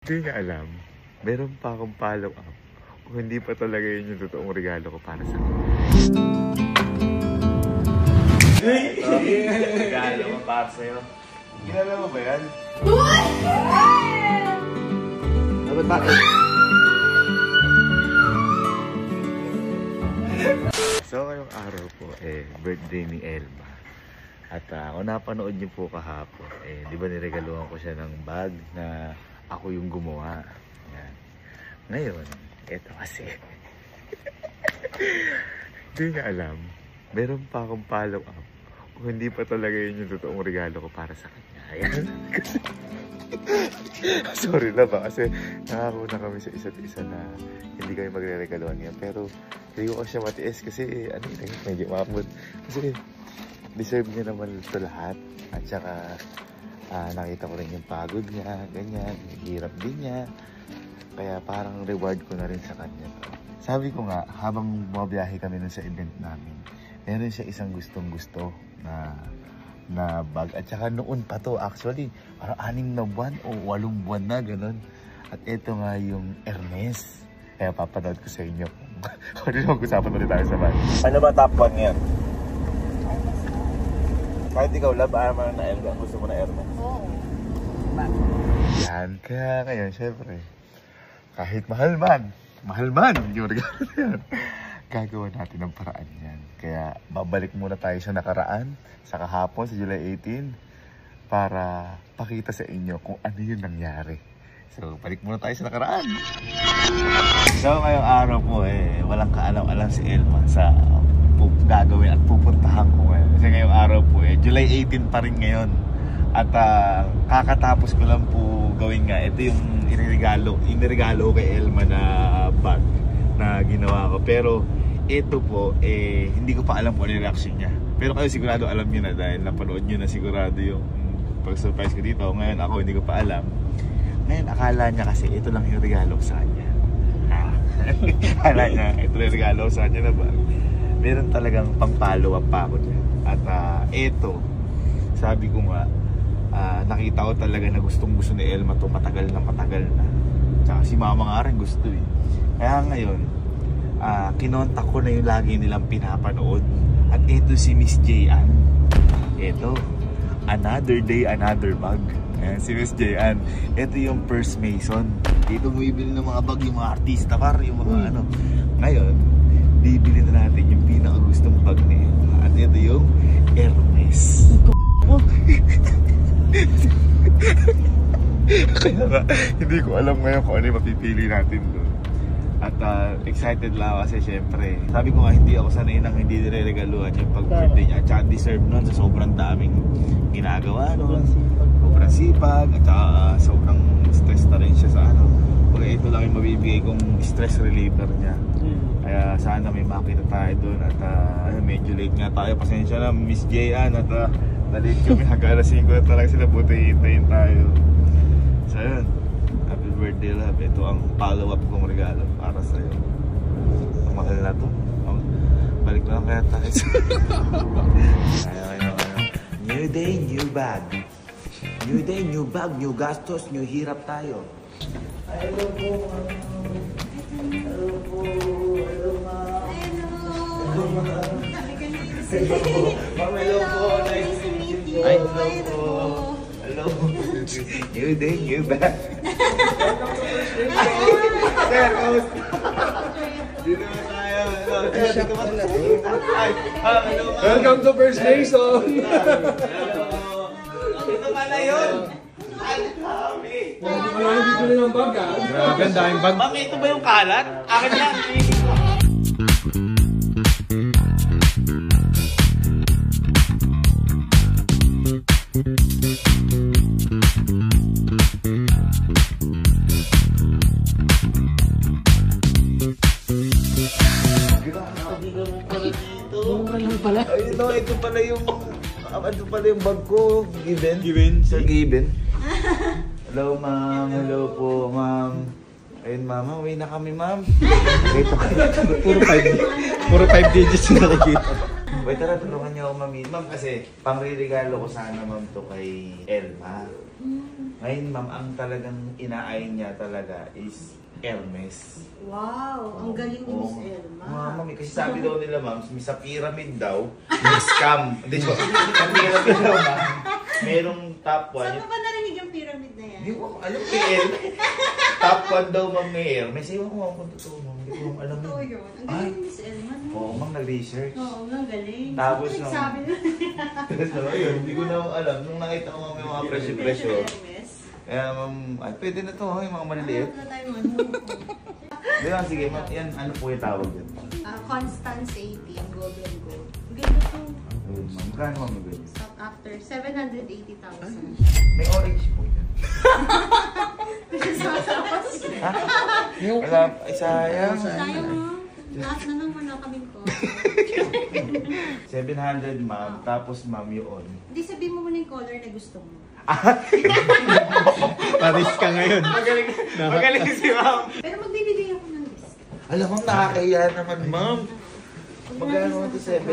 Hindi niya alam, meron pa akong follow up kung hindi pa talaga yun yung totoong regalo ko para sa kanya. Regalo ko para sa'yo. Kilala mo ba yan? Dapat bakit? So ngayong araw po, birthday ni Elma. At kung napanood niyo po kahapon, di ba niregaluhan ko siya ng bag na ako yung gumawa. Yan. Ngayon, eto kasi. Hindi niya alam, meron pa akong follow up kung hindi pa talaga yun yung totoong regalo ko para sa kanya. Ayan. Sorry na ba kasi nakako na kami sa isa't isa na hindi kami magre-regaluhan ngayon. Pero hindi ko kasi matiis kasi medyo maamod. Kasi deserve niya naman ito lahat. At saka nakita ko rin yung pagod niya, ganyan, hirap din niya. Kaya parang reward ko na rin sa kanya. Sabi ko nga, habang bumabiyahe kami nun sa event namin, meron siya isang gustong-gusto na bag. At saka noon pa to, actually, parang 6 na buwan o 8 buwan na, ganun. At ito nga yung Hermes. Kaya papanood ko sa inyo kung ano yung mag-usapan ulit tayo sa bag. Ano ba top 1 ngayon? Kahit ikaw, love armor na Elga, gusto mo na Hermes? Oo. Yan, kaya ngayon, syempre, kahit mahal man yung regalo na yan, gagawa natin ng paraan yan. Kaya babalik muna tayo sa nakaraan, sa kahapon, sa July 18, para pakita sa inyo kung ano yung nangyari. So, balik muna tayo sa nakaraan. So, ngayong araw po, walang kaalam-alam si Elma sa gagawin at pupuntahan ko ngayon. Kasi ngayong araw po, July 18 pa rin ngayon. At kakatapos ko lang po gawin nga. Ito yung iniregalo kay Elma na bag na ginawa ko. Pero ito po, hindi ko pa alam kung ano yung reaction niya. Pero kayo sigurado alam niyo na dahil napanood niyo na sigurado yung pag-surprise ko dito. Ngayon ako hindi ko pa alam. Ngayon akala niya kasi ito lang yung regalo ko sa kanya. Akala niya ito lang yung regalo ko sa kanya na bag. Meron talagang pang-follow up pa ako dyan. At ito, sabi ko nga, nakita ko talaga na gustong-gusto ni Elma to matagal na. Tsaka si mama nga rin gusto eh. Kaya ngayon, kinontak ko na yung lagi nilang pinapanood. At ito si Miss J.Ann. Ito, another day, another bag. Ayan, si Miss J.Ann. Ito yung First Mason. Dito bumibili ng mga bag, yung mga artista par, yung mga ano. Ngayon, bibili na natin yung pinakagustong bag ni Elma. At ito yung Hermes. Kaya nga, hindi ko alam ngayon kung ano yung mapipili natin doon. At excited lang kasi syempre. Sabi ko nga, hindi ako sanay nang hindi nire-regaluhan yung pag-birthday niya. At saka deserve nun sa sobrang daming ginagawa nun. Sobrang sipag. At saka sobrang stress na rin siya sa ano. Kaya ito lang yung mabibigay kong stress reliever niya. Kaya sana may makita tayo doon. At medyo late nga tayo. Pasensya na Miss J.Ann. At na-late kami hanggang alas 5 na talaga sila. Buti hintayin tayo. So yun, happy birthday love. Ito ang follow-up kong regalo para sa'yo. Ang mahal na to. Balik na lang kaya tayo. New day, new bag. New day, new bag, new gastos, new hirap tayo. Hello po, hello po, hello ma'am. Hello ma'am. Hello po, nice to meet you. Hello po. Hello. New day, new bag. Sir, kamusta? Dito na tayo. Dito ka pala. Hello ma'am. Welcome to First Mason. Ito pala yun. Dito na yung bag ah. Grabe, ang daming bag. Ma'am, ito ba yung kalat? Akin lang. Ito pala yung bag ko. Given? Sir Given? Hello ma'am, hello po ma'am. Ayun ma'am, uwi na kami ma'am. Ito puro 5 digits na nakikita. Wait, tara, tulungan niyo ako ma'am. Ma'am kasi, pangririgalo ko sana ma'am to kay Elma. Ngayon, ma'am, ang talagang inaayon niya talaga is Hermes. Wow, ang galing ni Miss Elma. Ma'am, kasi sabi daw nila, ma'am, sa pyramid daw, may scam. Hindi ko, sa pyramid daw, ma'am, merong top 1. Saan mo ba narinig yung pyramid na yan? Hindi ko alam kay Hermes. Top 1 daw, ma'am, may Hermes. Ewan ko, ma'am, kung totoo, ma'am. Hindi ko alam Totoo yun. yun. Ang galing ni Miss Elma. No? Oo, ma'am, nag-research. Oo, ang galing. Tapos Bakit nung- sabi na So, ayun, hindi ko na alam. Nung nakita ko, ma'am, yung mga presyo-presyo. Hermes. Kaya, ma'am, ay, pwede na to, yung mga maliliit. Wala tayo ano. Di ba, sige, ma'am, yan, ano po yung tawag yun? Constance 18, golden gold. Ang ganda to. Ayun, ma'am, magkano, ma'am, magkano? Stop after 780,000. May orange po yan. Ha? Wala, ay, sayang. Sayang mo. Lahat na lang wala kaming ko. 700, ma'am. Tapos, ma'am, yun. Hindi, sabihin mo muna yung color na gusto mo. Paris ka ngayon. Magaling si ma'am. Pero magbibigay ako ng list. Alam mo, nakakahiya naman, ma'am. Magkano ito? 7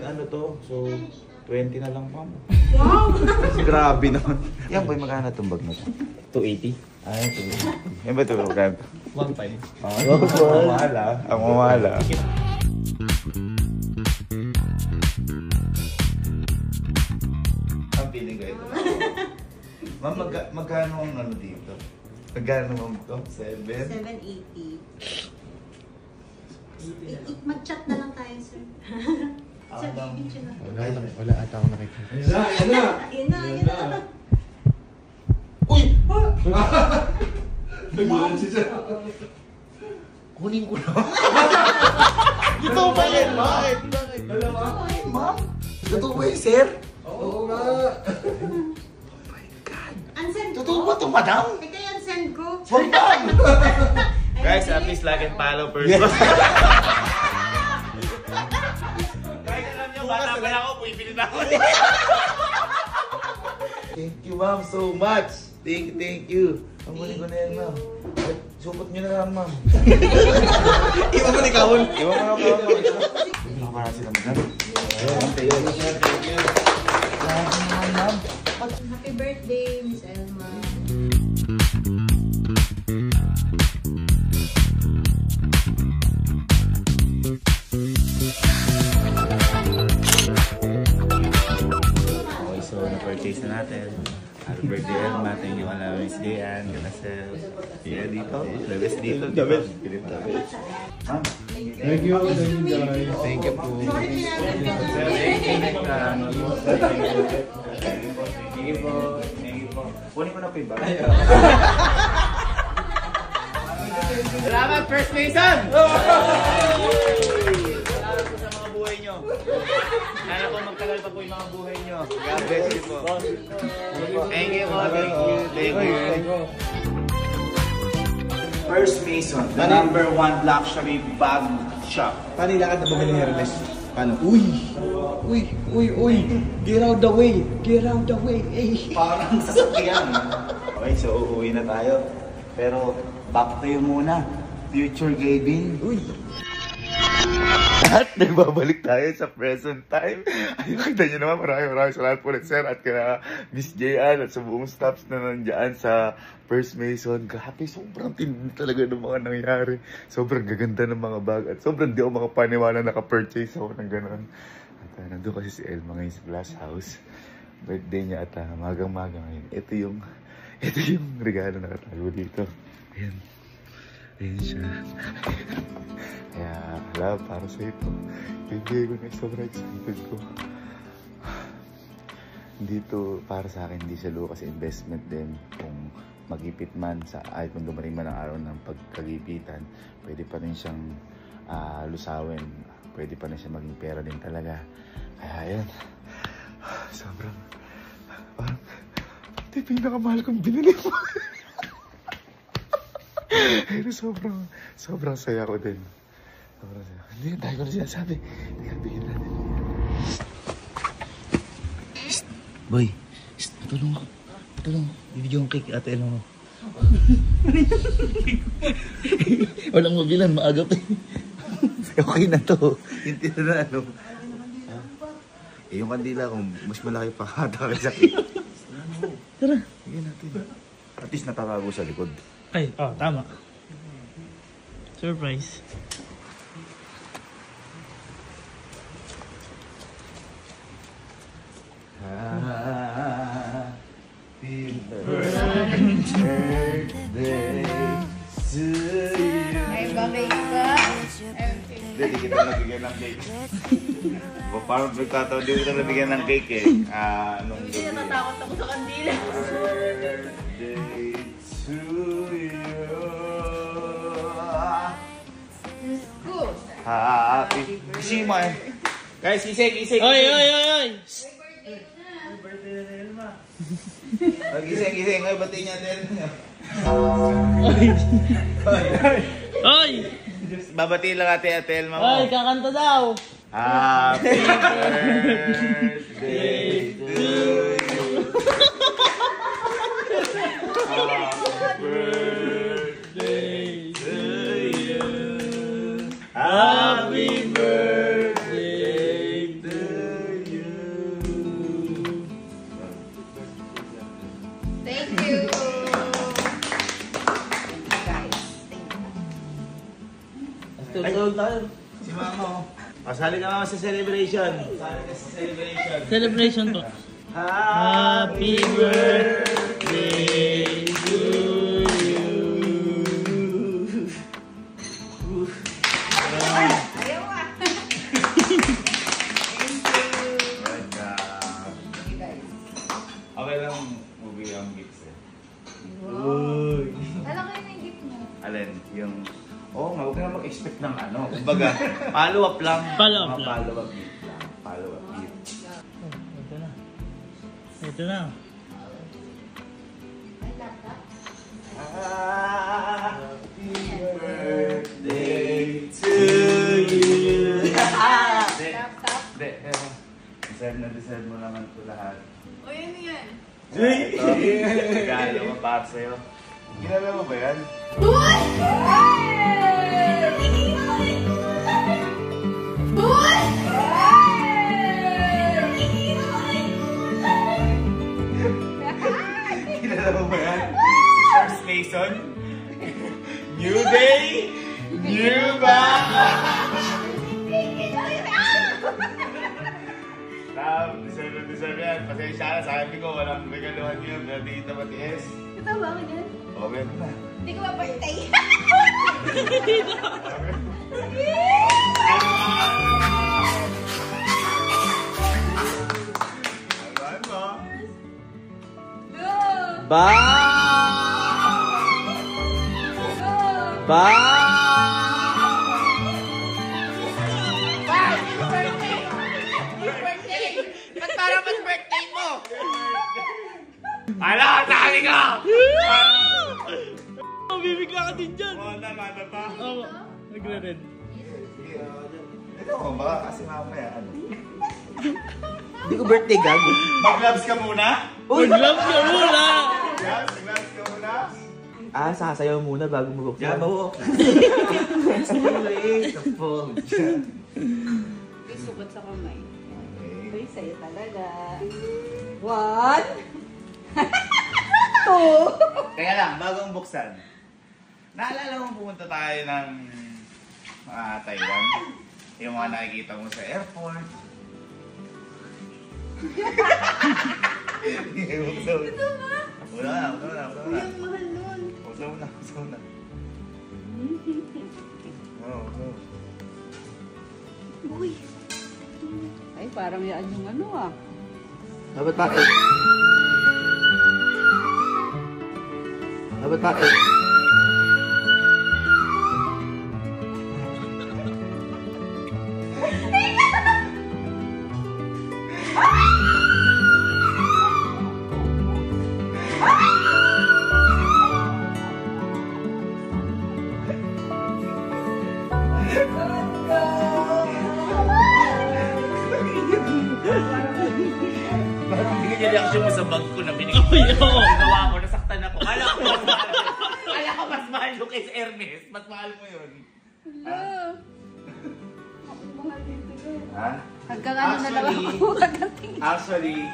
ano to? So, 20 na lang, ma'am. Wow! Grabe naman. Yan, boy, magkano itong bag na to? 280. Ay, ito. Yan ba ito? Magkano? 1.5. Ang mahal, ah. Ang mahal, ah. Ang piling ko ito. Ma'am, magkano ang ano dito? Magkano, ma'am, ito? 7? 780. Mag-chat na lang tayo, sir. Sir, i-video na. Wala ata ako nakikita. Ayun na, ayun na. Uy! Nagbulan si sir. Kunin ko na. Ito ba yan, ma'am? Dalawa? Ma'am? Totoo ba yun, sir? Oo nga. Unsend ko. Totoo ba ito, madam? Eh, kaya unsend ko. Huwag ma'am! Guys, Ayun, please like and follow first. Guys, alam niyo, bata pa lang ako, bumibili na ako. Thank you, ma'am, so much. Thank you. Ang galing ko na yan, ma'am. Supot niyo na lang, ma'am. Iwan mo ni Kaon. Iwan mo na ako, ma'am. Iwan ko na sila, madam. Thank you. Ma'am. Happy birthday, Miss Elma. Okay, so na-purchase na natin. Happy birthday, Elma. Thank you, Mala Miss Dian. Ganasel. Yeah, dito. The best dito. The best. Ma'am. Thank you. Thank you guys. Thank you po. Sorry, pinagod Sir, thank you. Thank you po. Thank you po. Kunin ko na po yung bag. Salamat, First Mason! Salamat po sa mga buhay nyo. Sana po magtagal pa po yung mga buhay nyo. God bless you po. Thank you po. Thank you. First Mason, the number 1 luxury bag shop. Paano ilakad na bumili ni Hermes? Paano? Uy! Get out the way! Get out the way! Eh. Parang sasakyan. Okay, so uuwi na tayo. Pero back to you muna. Future Gavin. Uy! At nagbabalik tayo sa present time. Ay, nakita nyo naman, maraming salamat po ulit, sir, at kaya Miss J.An at sa buong staffs na nandiyan sa First Mason. Grabe, sobrang tindi talaga ng mga nangyari. Sobrang gaganda ng mga bag at sobrang di ako makapaniwala naka-purchase ako ng gano'n. At nandun kasi si Elma ngayon sa Glass House. Birthday niya at magang-maga ngayon. Ito yung regalo na nakatago dito. Ayan. Ayan siya. Kaya, love, para sa ito. Bibigay ko na sobrang excited ko. Dito, para sa akin, hindi siya luho kasi investment din. Kung magipit man, ay kung dumating man ang araw ng pagkagipitan, pwede pa rin siyang lusawin. Pwede pa rin siya maging pera din talaga. Kaya, ayan. Sobrang, parang, ito yung pinakamahal kong binili mo. Pero sobrang saya ko din. Sobrang saya. Hindi, dahil ko na sinasabi. Teka, bigyan natin. Shhh! Boy! Shhh! Patulong ako. Patulong ako. Bibigyan ko kay Ate Elma mo. Walang mabilan, maagap eh. Okay na to. Hindi na ano. Eh, yung kandila ko, mas malaki pa kata kaysa kay. Tara, bigyan natin. least natatago sa likod. Ay, tama. Surprise. Happy birthday to you. Ay, babay ka. Hindi kita nabigyan ng cake. Parang pagkataon, di kita nabigyan ng cake eh. Anong Hindi natatakot ako sa kandila. Birthday to you. Good. Happy. Gising mo eh. Guys, gising. Oy! Gising. Ay, batiin niya din. Oy! Babatiin lang ate Elma mo. Oy, kakanta daw! Happy birthday to you. Happy birthday to you. Happy birthday to you. Thank you. Guys, thank you. Si Mama. Pasali ka Mama sa celebration. Celebration po. Happy birthday to you. Ayaw ah. You guys. Okay lang movie ang gifts eh. Wow. Alam ko yung gift mo. Alin, yung... Oo nga, huwag ka na mag-expect ng ano. Kumbaga, follow-up lang. Follow-up lang. Follow-up gift lang. Follow-up gift. Ito na. Ay, laptop. Happy birthday to you. Laptop. Hindi. Deserve mo naman ito lahat. O, yun yan. Ito, regalo mo para sa'yo. Ginala mo ba yan? Ginala mo ba yan? First Mason? New day, new bag! Deserve yan. Pasensya na, sabi ko, walang regaluhan yun. Pero di kita matiis. Ito ba ako dyan? O, meron na. Hindi ko ba birthday? Ano mo? Go! Ba! Go! Ba! Ba't para mas birthday mo? Ala, sabi ko! Bibigla ka din dyan! Mata pa. Oo, nagre-red. Ito mo, baka kasi mamaya ano. Hindi ko birthday gago. Mag-gloves ka muna? Mag-gloves ka muna! Mag-gloves ka muna? Sasayaw muna bago mabuksan. Yan, bawo. May sugat sa kamay. Okay. Ay, sa'yo talaga. 1 2 Kaya lang, bagong buksan. Naalala mo pumunta tayo ng Taiwan? Yung mga nakikita mo sa airport. Ito ba? Wala na. Yung mahal nun. Wala na. Oo. Uy. Ay, parang yan yung ano ah. Dapat bakit? Dapat bakit? Parang hindi ka reaction mo sa bag ko na binigay. Oo. Gawa ko, nasaktan ako. Kala ko mas mahal yung kay Hermes. Mas mahal mo yun. Hello. Ako yung mahal dito yun. Ha? Hanggang ano na lang ako. Actually,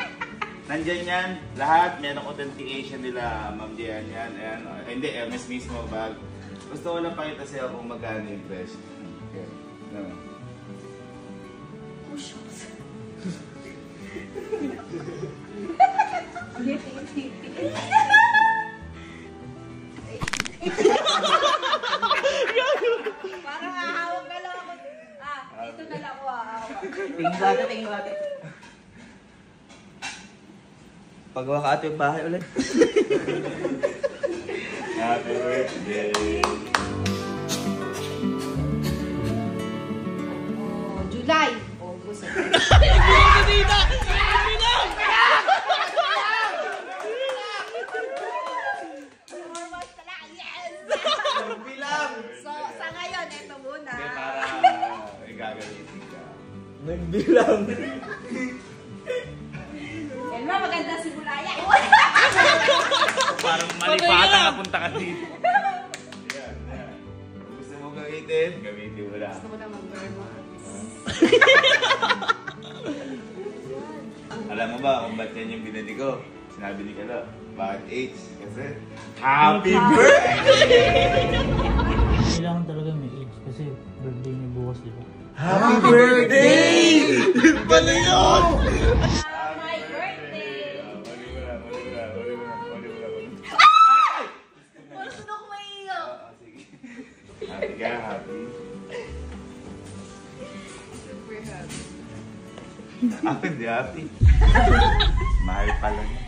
Nandyan yan, lahat, merong authentication nila, Ma'am Dian yan, ayan. Hindi, Hermes mismo bag. Gusto ko lang pakita sa'yo kung magkano yung presyo. Okay. No. Oh, shucks. Parang hahawak na lang ako. Dito na lang ako hahawak. Tingin natin. Pagawa ka ating bahay ulit. Happy birthday! Oh, July. August. Bilang! So, sa ngayon, ito muna. Hindi, para igagalitin ka. Nagbilang! Yan ba, maganda si Bulaya. Parang malipata na punta ka dito. Yan, yan. Kung gusto mo gamitin, gamitin mo lang. Gusto mo na mag-burn. Alam mo ba kung ba't yan yung binili ko? Sinabi ni Kalo, bakit H? Kasi Happy Birthday! Kailangan talaga may age kasi birthday niya bukas, di ba? Happy Birthday! Yun pala yun! My birthday! Mali mo na. Gusto ko maiiyak. Sige. Happy ka, happy. Super happy. Ako hindi happy. Mahal pala niya.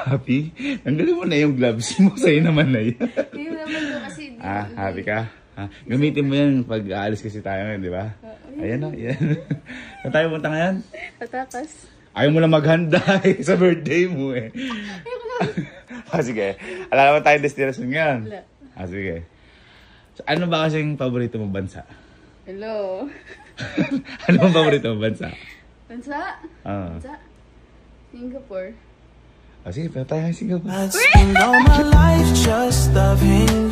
Happy? Tanggalin mo na yung gloves mo. Sa'yo naman na yan. Hindi mo naman doon kasi. Happy ka? Gamitin mo yan pag aalis kasi tayo ngayon, di ba? Ayan na, yan. Saan tayo punta ngayon? Patakas. Ayaw mo na maghanda sa birthday mo eh. Sige. Alam naman tayong destination ngayon. Wala. Sige. So, ano ba kasing paborito mong bansa? Hello. Ano bang paborito mong bansa? Bansa? Ah. Bansa? Singapore. Sige, pero tayo ng Singapore. I'd spend all my life just loving